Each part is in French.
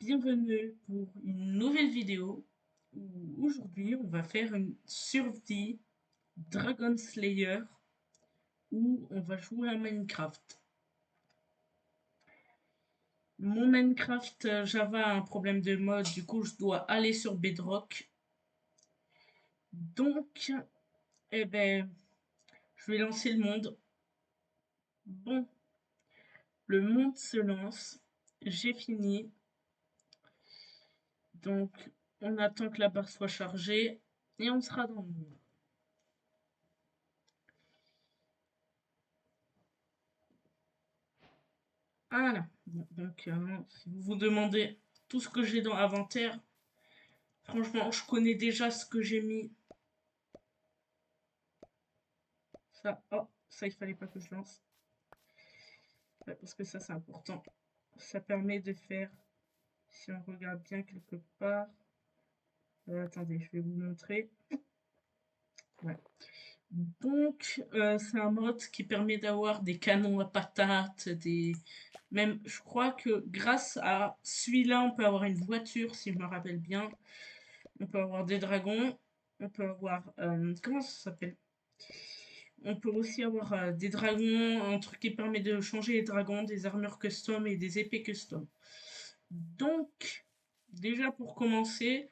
Bienvenue pour une nouvelle vidéo où aujourd'hui on va faire une survie Dragon Slayer où on va jouer à Minecraft. Mon Minecraft Java a un problème de mode, du coup je dois aller sur Bedrock. Donc, eh ben, je vais lancer le monde. Bon, le monde se lance. J'ai fini. Donc, on attend que la barre soit chargée et on sera dans le monde. Voilà. Bon, donc, si vous vous demandez tout ce que j'ai dans l'inventaire, franchement, je connais déjà ce que j'ai mis. Ça, oh, ça, il fallait pas que je lance. Ouais, parce que ça, c'est important. Ça permet de faire, si on regarde bien quelque part. Attendez, je vais vous montrer. Ouais. Donc, c'est un mode qui permet d'avoir des canons à patates, des... Même, je crois que grâce à celui-là, on peut avoir une voiture, si je me rappelle bien. On peut avoir des dragons. On peut avoir... comment ça s'appelle? On peut aussi avoir des dragons, un truc qui permet de changer les dragons, des armures custom et des épées custom. Donc, déjà pour commencer,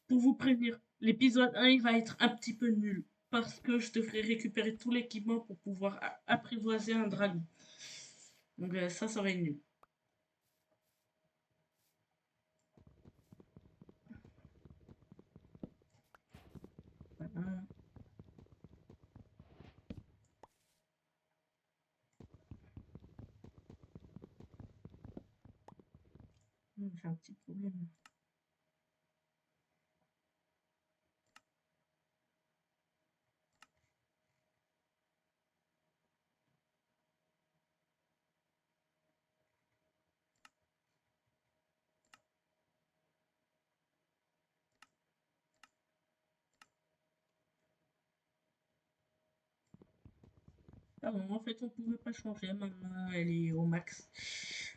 pour vous prévenir, l'épisode 1 il va être un petit peu nul. Parce que je devrais récupérer tout l'équipement pour pouvoir apprivoiser un dragon. Donc ça va être nul. Voilà. J'ai un petit problème. Ah bon, en fait, on pouvait pas changer. Ma main, elle est au max.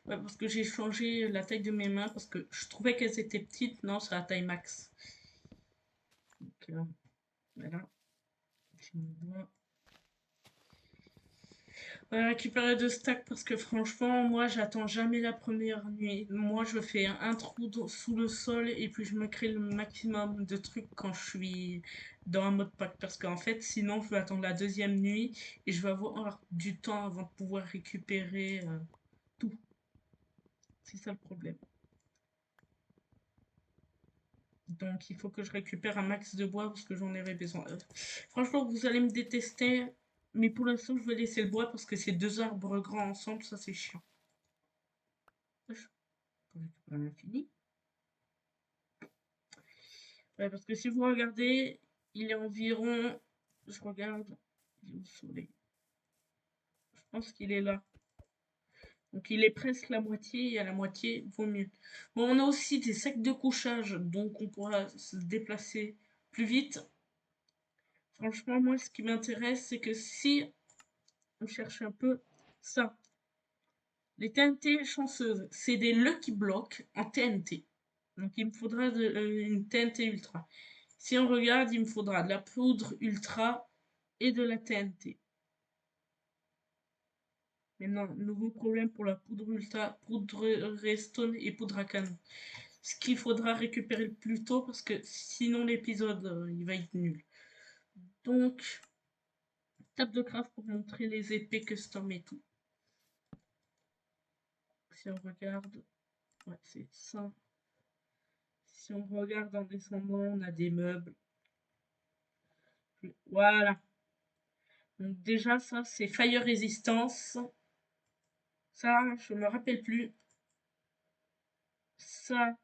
Ouais, parce que j'ai changé la taille de mes mains parce que je trouvais qu'elles étaient petites. Non, c'est la taille max. Donc, voilà. J'ai mon doigt. Récupérer deux stacks parce que franchement, moi, j'attends jamais la première nuit. Moi, je fais un trou sous le sol et puis je me crée le maximum de trucs quand je suis dans un mode pack. Parce qu'en fait, sinon, je vais attendre la deuxième nuit et je vais avoir du temps avant de pouvoir récupérer tout. C'est ça le problème. Donc il faut que je récupère un max de bois parce que j'en aurai besoin. Franchement, vous allez me détester, mais pour l'instant, je vais laisser le bois parce que ces deux arbres grands ensemble, ça c'est chiant. Je peux récupérer l'infini. Ouais, parce que si vous regardez, il est environ, je regarde, il est au soleil. Je pense qu'il est là. Donc il est presque la moitié et à la moitié, vaut mieux. Bon, on a aussi des sacs de couchage, donc on pourra se déplacer plus vite. Franchement, moi, ce qui m'intéresse, c'est que si on cherche un peu ça, les TNT chanceuses, c'est des Lucky Blocks en TNT. Donc il me faudra une TNT ultra. Si on regarde, il me faudra de la poudre ultra et de la TNT. Maintenant, nouveau problème pour la poudre ultra, poudre redstone et poudre à canon. Ce qu'il faudra récupérer le plus tôt parce que sinon l'épisode il va être nul. Donc, table de craft pour montrer les épées custom et tout. Si on regarde, ouais, c'est ça. Si on regarde en descendant, on a des meubles. Voilà. Donc déjà, ça, c'est Fire Resistance. Ça, je me rappelle plus. Ça,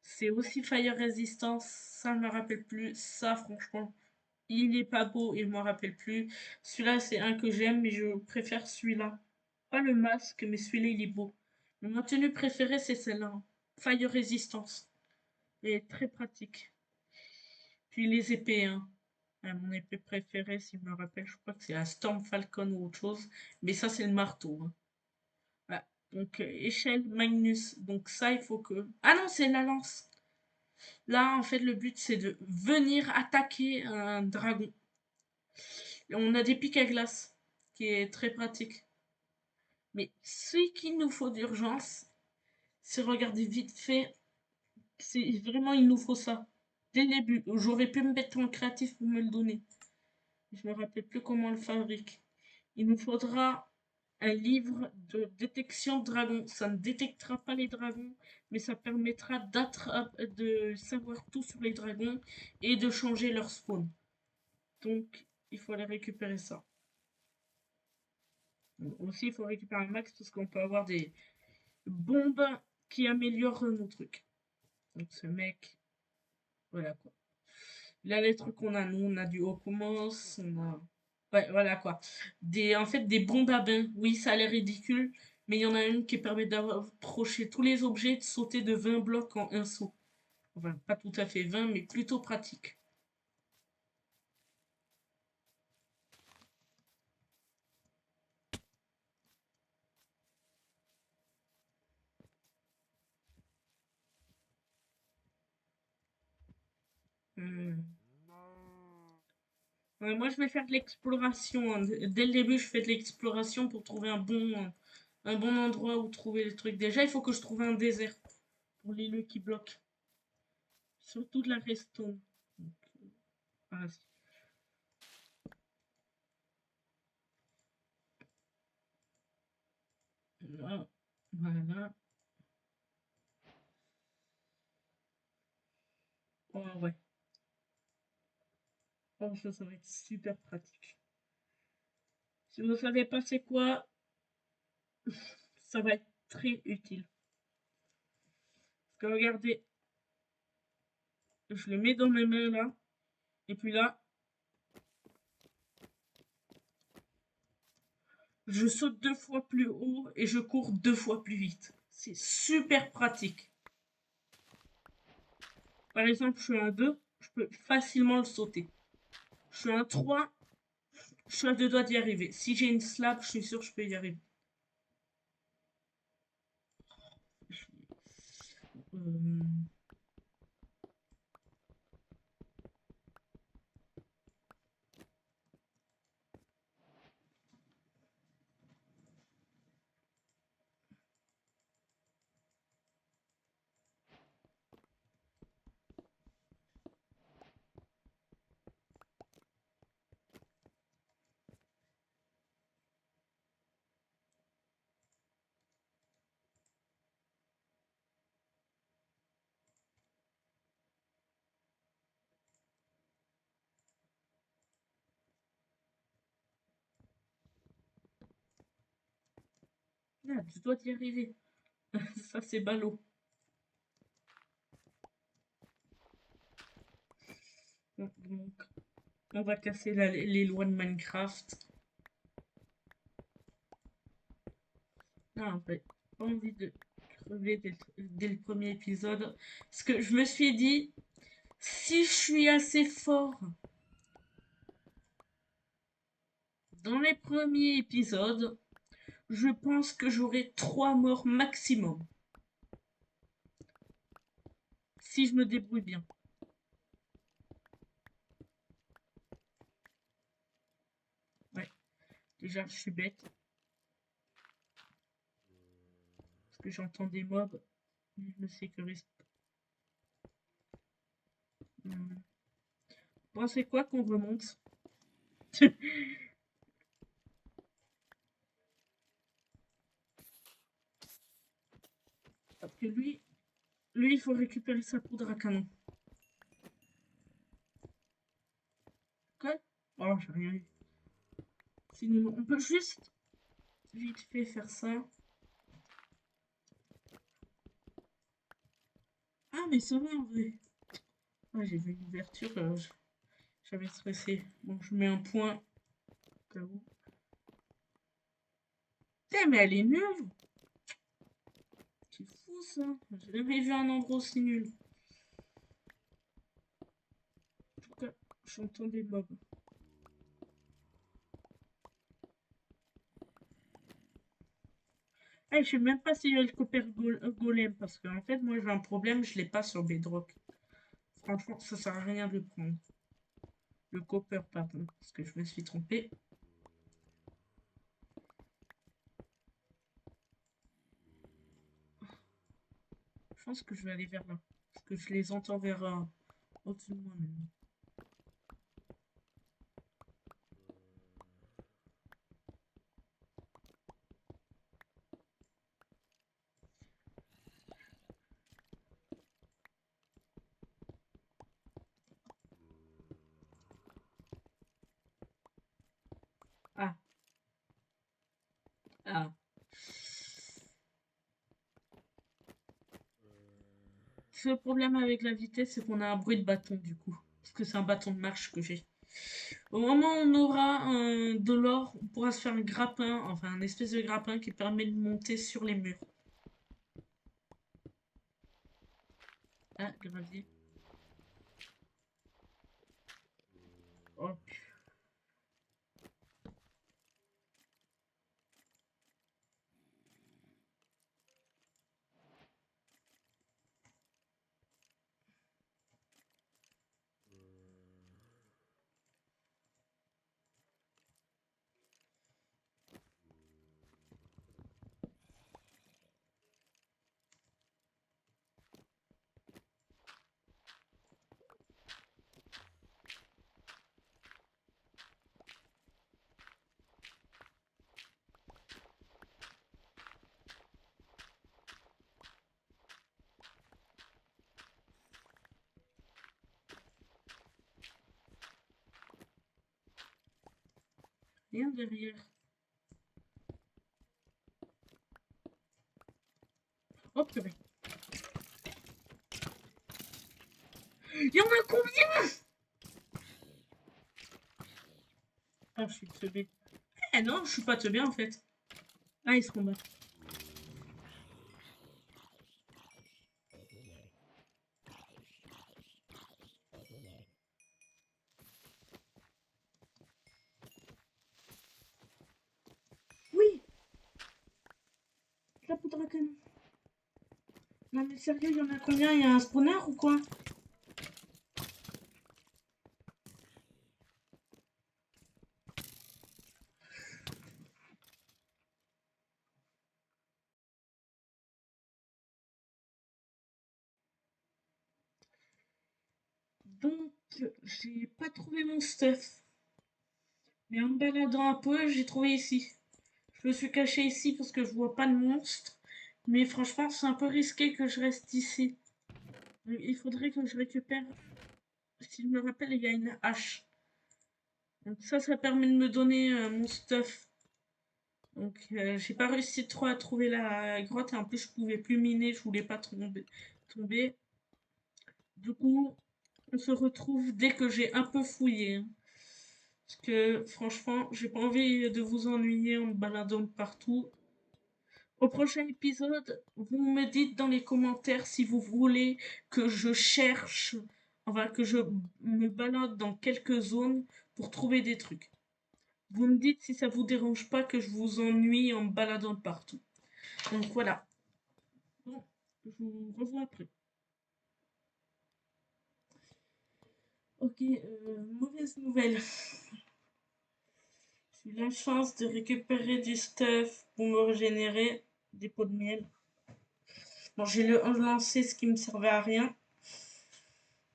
c'est aussi Fire Resistance. Ça, je me rappelle plus. Ça, franchement, il est pas beau et je me rappelle plus. Celui-là, c'est un que j'aime, mais je préfère celui-là. Pas le masque, mais celui-là, il est beau. Mais ma tenue préférée, c'est celle-là. Fire Resistance. Elle est très pratique. Puis les épées, hein. Mon épée préférée, si je me rappelle, je crois que c'est la Storm Falcon ou autre chose. Mais ça, c'est le marteau, hein. Voilà. Donc, échelle Magnus. Donc ça, il faut que... Ah non, c'est la lance. Là, en fait, le but, c'est de venir attaquer un dragon. Et on a des pics à glace, qui est très pratique. Mais ce qu'il nous faut d'urgence, c'est regarder vite fait. C'est vraiment, il nous faut ça. Dès le début, j'aurais pu me mettre en créatif pour me le donner. Je me rappelle plus comment on le fabrique. Il nous faudra un livre de détection de dragons. Ça ne détectera pas les dragons, mais ça permettra de savoir tout sur les dragons et de changer leur spawn. Donc, il faut aller récupérer ça. Aussi, il faut récupérer un max parce qu'on peut avoir des bombes qui améliorent nos trucs. Donc, ce mec, voilà quoi. Là, les trucs qu'on a, nous, on a du haut commence, on a. Ouais, voilà quoi. En fait, des bombes à bain. Oui, ça a l'air ridicule, mais il y en a une qui permet d'approcher tous les objets, de sauter de 20 blocs en un saut. Enfin, pas tout à fait 20, mais plutôt pratique. Hmm. Ouais, moi, je vais faire de l'exploration, hein. Dès le début, je fais de l'exploration pour trouver un bon endroit où trouver les trucs. Déjà, il faut que je trouve un désert pour les lieux qui bloquent. Surtout de la redstone. Donc, voilà. Voilà. Voilà. Oh, ouais. Oh, ça va être super pratique. Si vous ne savez pas c'est quoi, ça va être très utile. Parce que regardez, je le mets dans mes mains là, et puis là, je saute 2 fois plus haut et je cours 2 fois plus vite. C'est super pratique. Par exemple, je suis un 2, je peux facilement le sauter. Je suis un 3, je suis à 2 doigts d'y arriver. Si j'ai une slab, je suis sûr que je peux y arriver. Euh, Là, tu dois y arriver. Ça, c'est ballot. Donc, on va casser les lois de Minecraft. Non, en fait, pas envie de crever dès le premier épisode. Parce que je me suis dit, si je suis assez fort dans les premiers épisodes, je pense que j'aurai 3 morts maximum. Si je me débrouille bien. Ouais, déjà, je suis bête. Parce que j'entends des mobs. Je me sécurise. Hmm. Pensez quoi qu'on remonte? Parce que lui, il faut récupérer sa poudre à canon. Quoi? Oh, j'ai rien eu. Sinon, on peut juste vite fait faire ça. Ah, mais ça va en vrai. Ah, j'ai vu une ouverture, j'avais stressé. Bon, je mets un point au cas où. Putain, mais elle est nulle! C'est fou ça! J'ai jamais vu un endroit aussi nul. En tout cas, j'entends des mobs. Eh, je sais même pas s'il y a le copper golem, parce qu'en fait, moi j'ai un problème, je l'ai pas sur Bedrock. Franchement, ça sert à rien de le prendre. Le copper, pardon, parce que je me suis trompée. Je pense que je vais aller vers là. Parce que je les entends vers au-dessus de moi maintenant. Ah, ah. Le problème avec la vitesse, c'est qu'on a un bruit de bâton du coup. Parce que c'est un bâton de marche que j'ai. Au moment où on aura de l'or, on pourra se faire un grappin, enfin un espèce de grappin qui permet de monter sur les murs. Ah, gravier. Oh. Rien derrière. Oh purée. Il y en a combien? Ah, je suis teubée. Eh non, je suis pas teubée en fait. Ah, ils se combattent. Oui, la poudre à canon. Non mais sérieux, il y en a combien? Il y a un spawner ou quoi? Donc, j'ai pas trouvé mon stuff. Mais en me baladant un peu, j'ai trouvé ici. Je me suis cachée ici parce que je vois pas de monstre. Mais franchement, c'est un peu risqué que je reste ici. Il faudrait que je récupère. Si je me rappelle, il y a une hache. Donc ça permet de me donner mon stuff. Donc j'ai pas réussi trop à trouver la grotte et en plus je pouvais plus miner, je voulais pas tomber. Du coup, on se retrouve dès que j'ai un peu fouillé, hein. Parce que franchement, j'ai pas envie de vous ennuyer en me baladant partout. Au prochain épisode, vous me dites dans les commentaires si vous voulez que je cherche, enfin que je me balade dans quelques zones pour trouver des trucs. Vous me dites si ça vous dérange pas que je vous ennuie en me baladant partout. Donc voilà. Bon, je vous revois après. Ok, mauvaise nouvelle. J'ai eu la chance de récupérer du stuff pour me régénérer des pots de miel. Bon, j'ai lancé ce qui me servait à rien.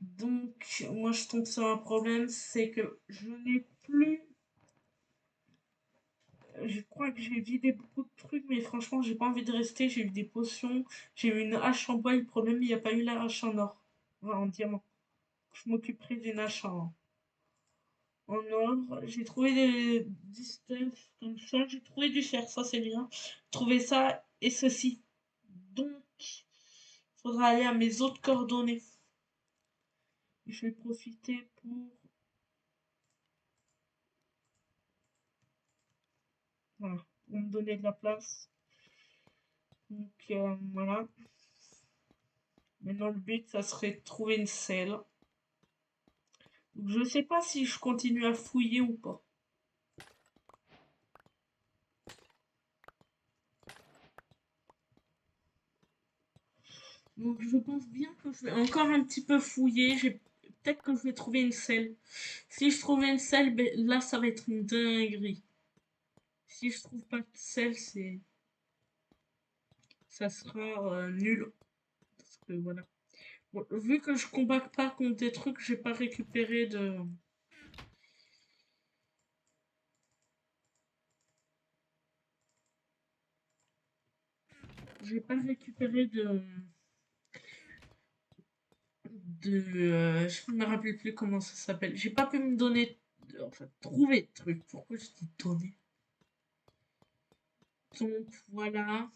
Donc, moi, je tombe sur un problème, c'est que je n'ai plus. Je crois que j'ai vidé beaucoup de trucs, mais franchement, j'ai pas envie de rester. J'ai eu des potions, j'ai eu une hache en bois. Le problème, il n'y a pas eu la hache en or, enfin, en diamant. Je m'occuperai d'une hache en or. J'ai trouvé du stuff comme ça. J'ai trouvé du fer, ça c'est bien. J'ai trouvé ça et ceci. Donc, il faudra aller à mes autres coordonnées. Je vais profiter voilà, pour me donner de la place. Donc voilà. Maintenant le but ça serait de trouver une selle. Donc, je sais pas si je continue à fouiller ou pas. Donc je pense bien que je vais encore un petit peu fouiller. Peut-être que je vais trouver une selle. Si je trouve une selle, ben, là ça va être une dinguerie. Si je trouve pas de selle, ça sera nul. Parce que voilà. Bon, vu que je combats pas contre des trucs, j'ai pas récupéré de. J'ai pas récupéré je me rappelle plus comment ça s'appelle. J'ai pas pu me donner. Enfin, trouver de trucs. Pourquoi je dis donner? Donc voilà.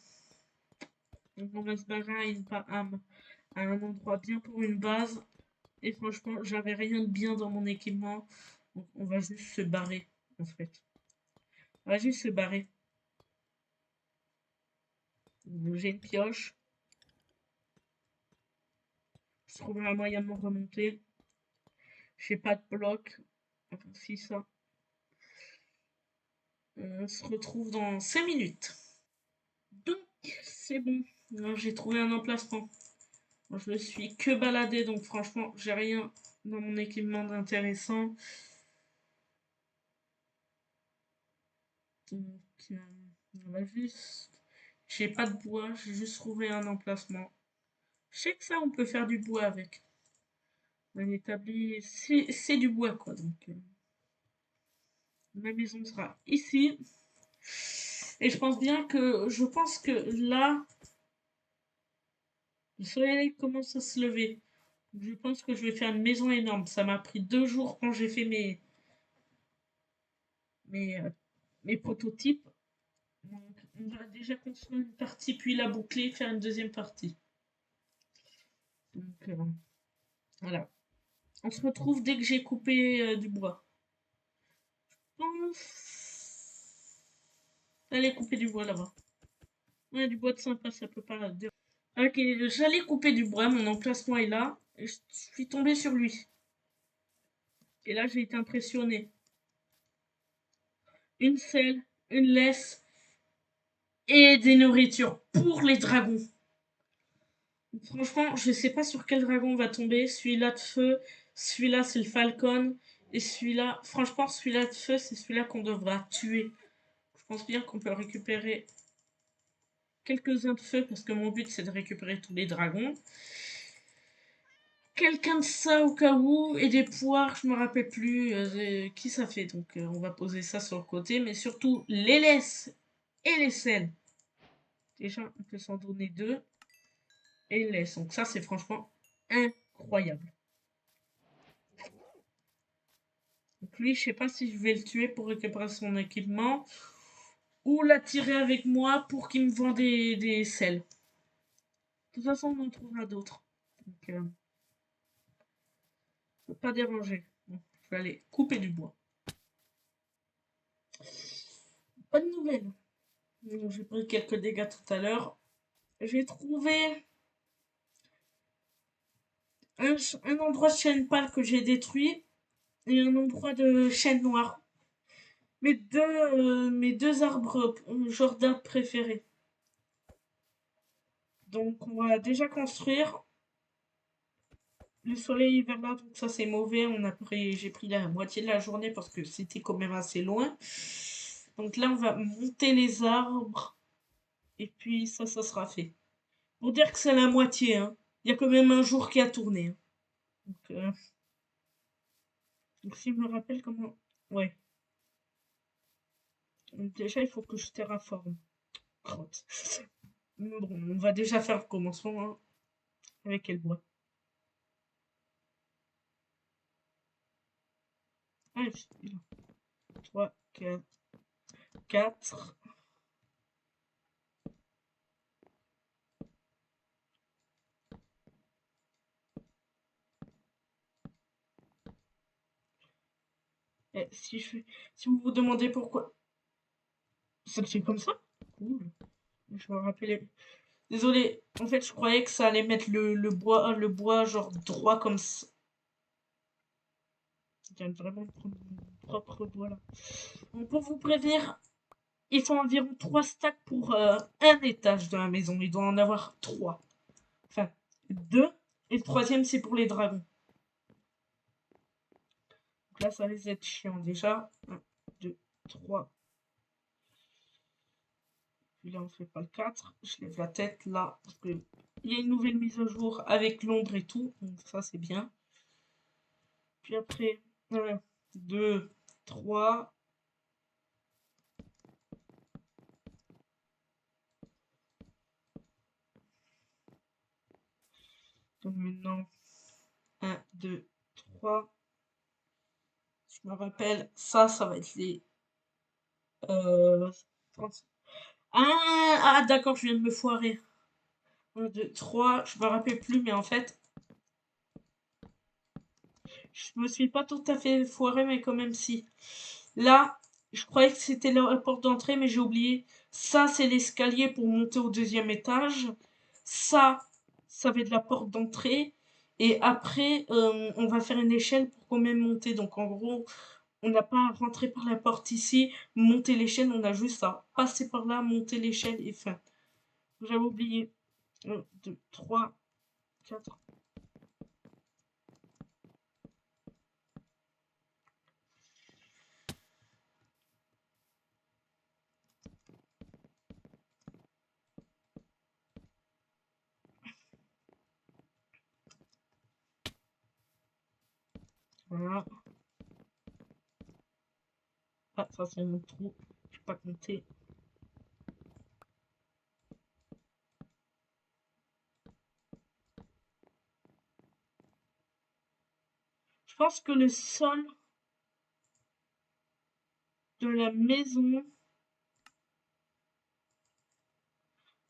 Donc on va se barrer à un endroit bien pour une base. Et franchement, j'avais rien de bien dans mon équipement. Donc on va juste se barrer, en fait. On va juste se barrer. J'ai une pioche. Je trouverai un moyen de me remonter. J'ai pas de bloc. Enfin, si ça. On se retrouve dans 5 minutes. Donc, c'est bon. Là, j'ai trouvé un emplacement. Moi, je me suis que baladé, donc franchement, j'ai rien dans mon équipement d'intéressant. Donc, on va juste. J'ai pas de bois, j'ai juste trouvé un emplacement. Je sais que ça, on peut faire du bois avec. On établit. C'est du bois, quoi. Donc, ma maison sera ici. Et je pense bien que. Je pense que là, le soleil commence à se lever. Je pense que je vais faire une maison énorme. Ça m'a pris 2 jours quand j'ai fait mes, euh, mes prototypes. Donc, on va déjà construire une partie, puis la boucler, faire une deuxième partie. Donc, voilà. On se retrouve dès que j'ai coupé du bois. Allez couper du bois là-bas. Ouais, du bois de sympa, ça peut pas déranger. Ok, j'allais couper du bois, mon emplacement est là. Et je suis tombée sur lui. Et là, j'ai été impressionnée. Une selle, une laisse et des nourritures pour les dragons. Franchement, je sais pas sur quel dragon on va tomber. Celui-là de feu, celui-là c'est le falcon. Et celui-là, franchement, celui-là de feu, c'est celui-là qu'on devra tuer. Je pense bien qu'on peut récupérer quelques-uns de feu parce que mon but c'est de récupérer tous les dragons. Quelqu'un de ça au cas où et des poires, je me rappelle plus qui ça fait. Donc on va poser ça sur le côté, mais surtout les laisses et les selles. Déjà, on peut s'en donner 2 et les laisses. Donc ça c'est franchement incroyable. Donc lui, je sais pas si je vais le tuer pour récupérer son équipement ou l'attirer avec moi pour qu'il me vende des selles. De toute façon, on en trouvera d'autres. Donc, faut pas déranger. Bon, je vais aller couper du bois. Bonne nouvelle. J'ai pris quelques dégâts tout à l'heure. J'ai trouvé un endroit de chêne pâle que j'ai détruit et un endroit de chêne noir. Mes deux arbres, genre d'arbres préférés. Donc on va déjà construire. Le soleil est vers là, donc ça c'est mauvais. J'ai pris la moitié de la journée parce que c'était quand même assez loin. Donc là on va monter les arbres et puis ça sera fait. Pour dire que c'est la moitié, hein. Il y a quand même un jour qui a tourné, hein. Donc si je me rappelle comment. Ouais. Donc déjà il faut que je terraforme. Crotte. Bon, on va déjà faire le commencement hein, avec quel bois. Allez, 3, 4, 4. Et si vous vous demandez pourquoi ça le fait comme ça, cool. Je me rappelais. Désolé, en fait, je croyais que ça allait mettre le bois genre droit comme ça. Je viens vraiment de prendre mon propre bois là. Donc, pour vous prévenir, il faut environ 3 stacks pour un étage de la maison. Il doit en avoir 3. Enfin, 2. Et le troisième, c'est pour les dragons. Donc là, ça risque d'être chiant déjà. 1, 2, 3. Puis là, on fait pas le 4. Je lève la tête là. Parce que il y a une nouvelle mise à jour avec l'ombre et tout. Donc ça, c'est bien. Puis après, 1, 2, 3. Donc maintenant, 1, 2, 3. Je me rappelle, ça va être les... 30. Ah, d'accord, je viens de me foirer. 1, 2, 3, je me rappelle plus, mais en fait, je me suis pas tout à fait foiré, mais quand même si. Là, je croyais que c'était la porte d'entrée, mais j'ai oublié. Ça, c'est l'escalier pour monter au deuxième étage. Ça va être la porte d'entrée. Et après, on va faire une échelle pour quand même monter. Donc en gros, on n'a pas à rentrer par la porte ici, monter l'échelle, on a juste à passer par là, monter l'échelle et fin. J'avais oublié. 1, 2, 3, 4. Voilà. Ah, ça c'est mon trou. Je vais pas compter. Je pense que le sol de la maison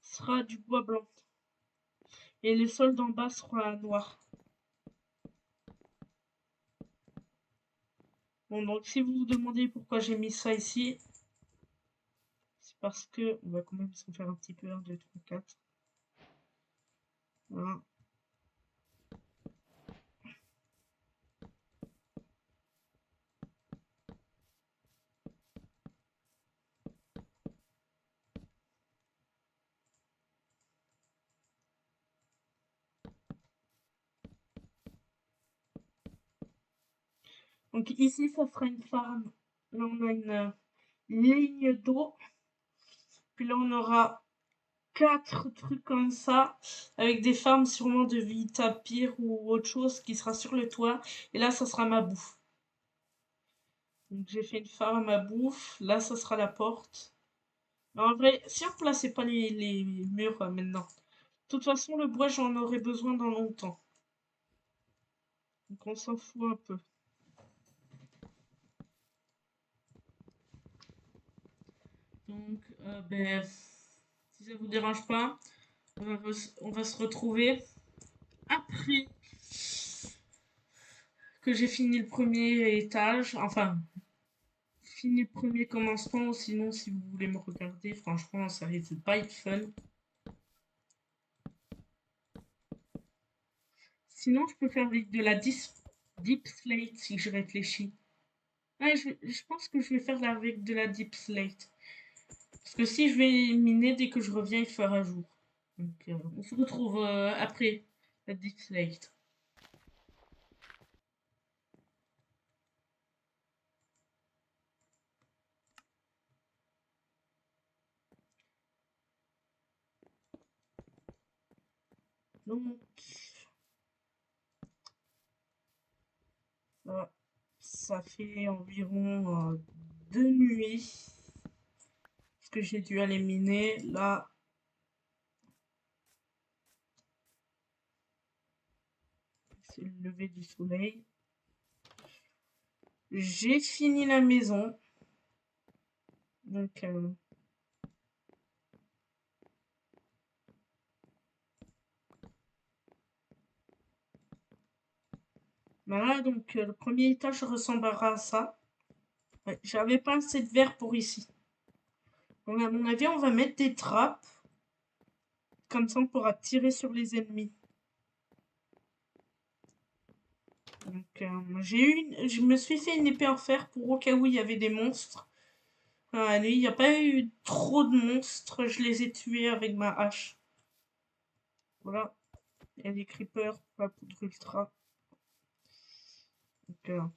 sera du bois blanc. Et le sol d'en bas sera noir. Bon, donc si vous vous demandez pourquoi j'ai mis ça ici, c'est parce que on va quand même s'en faire un petit peu. 1, 2, 3, 4. Voilà. Donc ici, ça sera une farm. Là, on a une ligne d'eau. Puis là, on aura 4 trucs comme ça, avec des farms sûrement de Vitapire ou autre chose qui sera sur le toit. Et là, ça sera ma bouffe. Donc j'ai fait une farm à bouffe. Là, ça sera la porte. Mais en vrai, si on plaçait pas les murs maintenant. De toute façon, le bois, j'en aurai besoin dans longtemps. Donc on s'en fout un peu. Donc, ben, si ça vous dérange pas, on va se retrouver après que j'ai fini le premier étage. Enfin, fini le premier commencement. Sinon, si vous voulez me regarder, franchement, ça risque de pas être fun. Sinon, je peux faire avec de la deep slate si je réfléchis. Ouais, je pense que je vais faire avec de la deep slate. Parce que si je vais miner, dès que je reviens, il fera jour. Donc, on se retrouve après la deep slate. Donc, ça fait environ 2 nuits que j'ai dû aller miner. Là, c'est le lever du soleil. J'ai fini la maison. Donc, voilà, donc le premier étage ressemblera à ça. Ouais, j'avais pas assez de verre pour ici. Donc, à mon avis, on va mettre des trappes. Comme ça, on pourra tirer sur les ennemis. Donc, je me suis fait une épée en fer pour au cas où il y avait des monstres. La nuit, il n'y a pas eu trop de monstres. Je les ai tués avec ma hache. Voilà. Il y a des creepers pour la poudre ultra. Donc,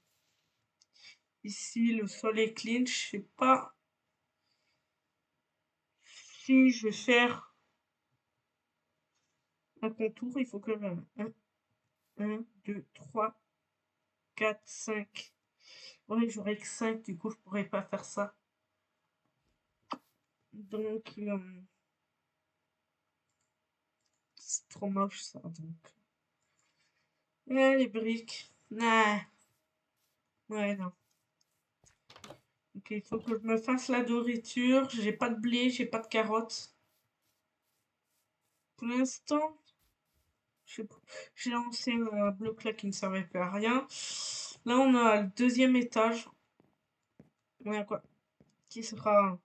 ici, le sol est clean. Je sais pas si je vais faire un contour. Il faut que 1, 2, 3, 4, 5. Ouais, j'aurais que 5, du coup, je pourrais pas faire ça. Donc, c'est trop moche ça. Donc, les briques. Nah. Ouais, non. Ok, il faut que je me fasse la nourriture. J'ai pas de blé, j'ai pas de carottes. Pour l'instant, j'ai lancé un bloc là qui ne servait plus à rien. Là, on a le deuxième étage. Ouais, quoi. Qui sera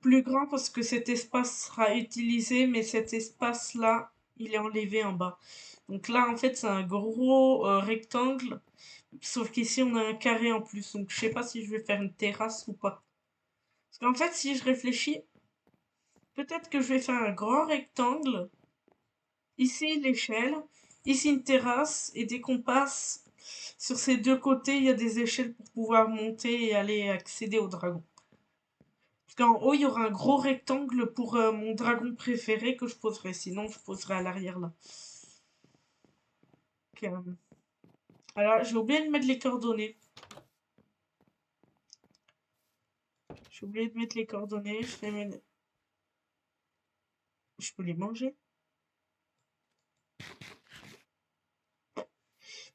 plus grand parce que cet espace sera utilisé, mais cet espace-là, il est enlevé en bas. Donc là, en fait, c'est un gros rectangle, sauf qu'ici, on a un carré en plus. Donc, je sais pas si je vais faire une terrasse ou pas. Parce qu'en fait, si je réfléchis, peut-être que je vais faire un grand rectangle. Ici, l'échelle. Ici, une terrasse. Et dès qu'on passe, sur ces deux côtés, il y a des échelles pour pouvoir monter et aller accéder au dragon. Parce qu'en haut, il y aura un gros rectangle pour mon dragon préféré que je poserai. Sinon, je poserai à l'arrière là. Ok. Alors, j'ai oublié de mettre les coordonnées. J'ai oublié de mettre les coordonnées. Je peux les manger.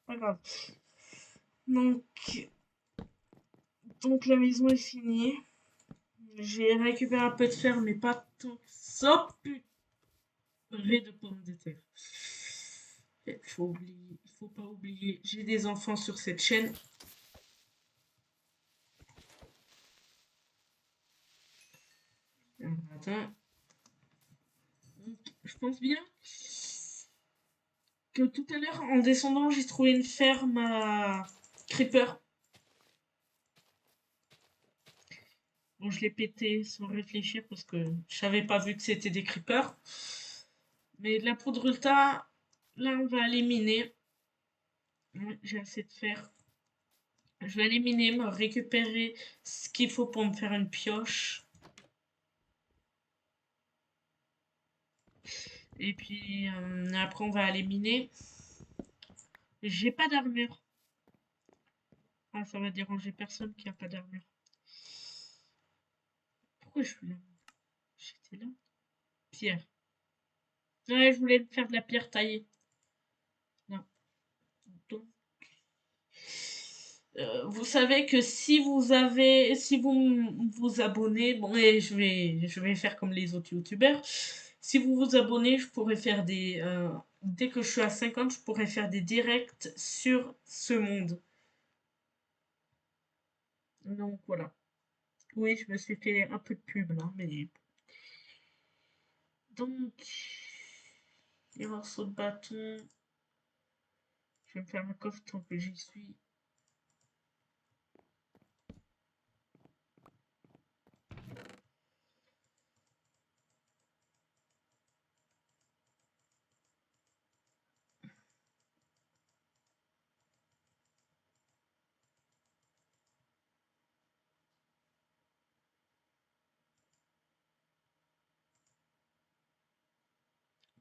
Pas grave. Donc la maison est finie. J'ai récupéré un peu de fer, mais pas tant que ça. Purée de pommes de terre. Il faut pas oublier. J'ai des enfants sur cette chaîne. Attends. Je pense bien que tout à l'heure, en descendant, j'ai trouvé une ferme à creeper. Bon, je l'ai pété sans réfléchir parce que je n'avais pas vu que c'était des creepers. Mais de la poudre ultra, là, on va aller miner. Ouais, j'ai assez de fer. Je vais aller miner, me récupérer ce qu'il faut pour me faire une pioche. Et puis après, on va aller miner. J'ai pas d'armure. Ah, ça va déranger personne qui a pas d'armure. Pourquoi je suis là? J'étais là. Pierre. Ouais, je voulais faire de la pierre taillée. Non. Donc, vous savez que si vous vous abonnez, bon, et je vais faire comme les autres youtubeurs. Si vous vous abonnez, je pourrais faire dès que je suis à 50, je pourrais faire des directs sur ce monde. Donc voilà. Oui, je me suis fait un peu de pub là, mais donc les morceaux de bâton. Je vais me faire un coffre tant que j'y suis.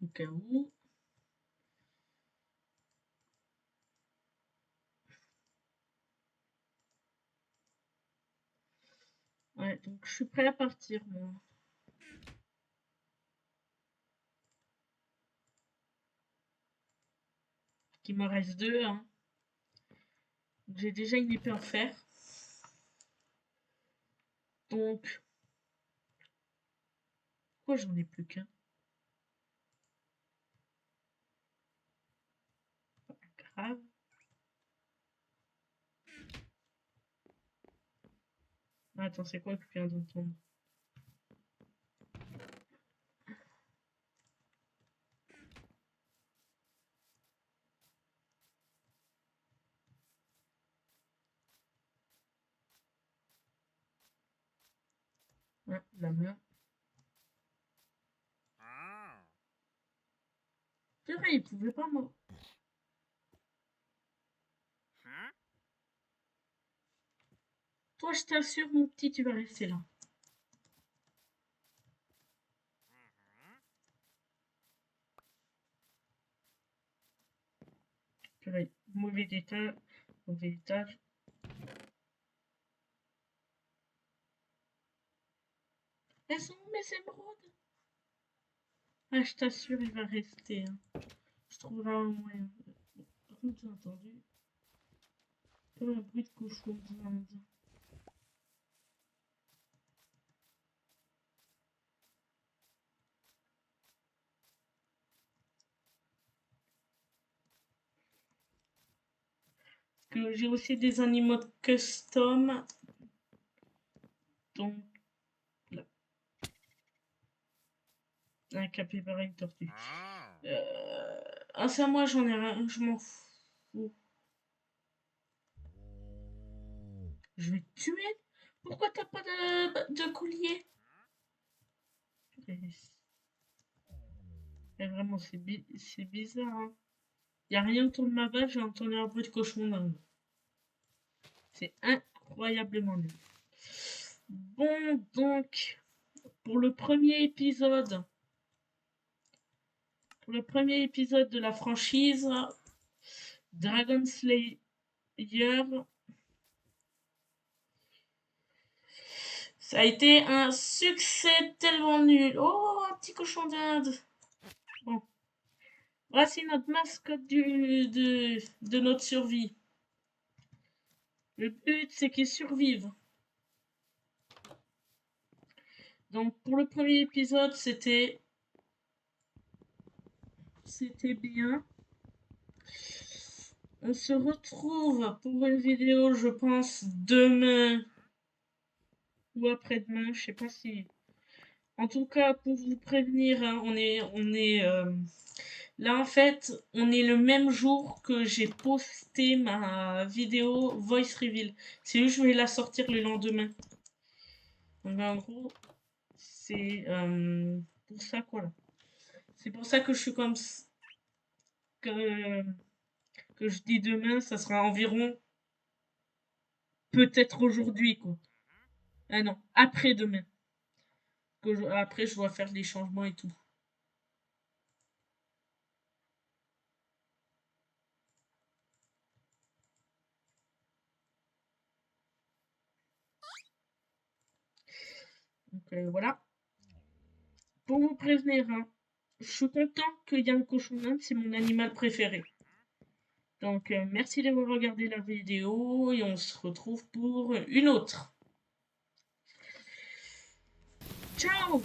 Au cas où. Ouais, donc je suis prêt à partir, moi. Il m'en reste deux, hein. J'ai déjà une épée en fer. Donc, pourquoi j'en ai plus qu'un? Pas grave. Attends, c'est quoi que je viens d'entendre? Ah, la main. C'est vrai, il pouvait pas me... Toi, je t'assure, mon petit, tu vas rester là. Purée, mauvais étage, mauvais étage. Elles sont où mes émeraudes? Ah, je t'assure, il va rester. Hein. Je trouverai un moyen. Par contre, j'ai entendu comme un bruit de cochon d'Inde. Que j'ai aussi des animaux de custom. Donc, là. Un capybara, une tortue. Ah, c'est à moi, j'en ai rien. Je m'en fous. Je vais te tuer. Pourquoi t'as pas de collier? Et vraiment, c'est bizarre. Hein. Y a rien autour de ma base, j'ai entendu un bruit de cochon d'Inde. C'est incroyablement nul. Bon, donc, pour le premier épisode, de la franchise Dragon Slayer, ça a été un succès tellement nul. Oh, un petit cochon d'Inde. Bon, voici notre mascotte de notre survie. Le but, c'est qu'il survive. Donc, pour le premier épisode, c'était bien. On se retrouve pour une vidéo, je pense, demain ou après-demain. Je sais pas si. En tout cas, pour vous prévenir, hein, là en fait, on est le même jour que j'ai posté ma vidéo Voice Reveal. C'est juste je vais la sortir le lendemain. Donc en gros, c'est pour ça quoi. C'est pour ça que je suis comme que que je dis demain, ça sera environ peut-être aujourd'hui, quoi. Ah non, après-demain. Après, je dois faire des changements et tout. Donc voilà. Pour vous prévenir, hein, je suis content qu'il y ait un cochon d'Inde, c'est mon animal préféré. Donc merci d'avoir regardé la vidéo et on se retrouve pour une autre. Ciao!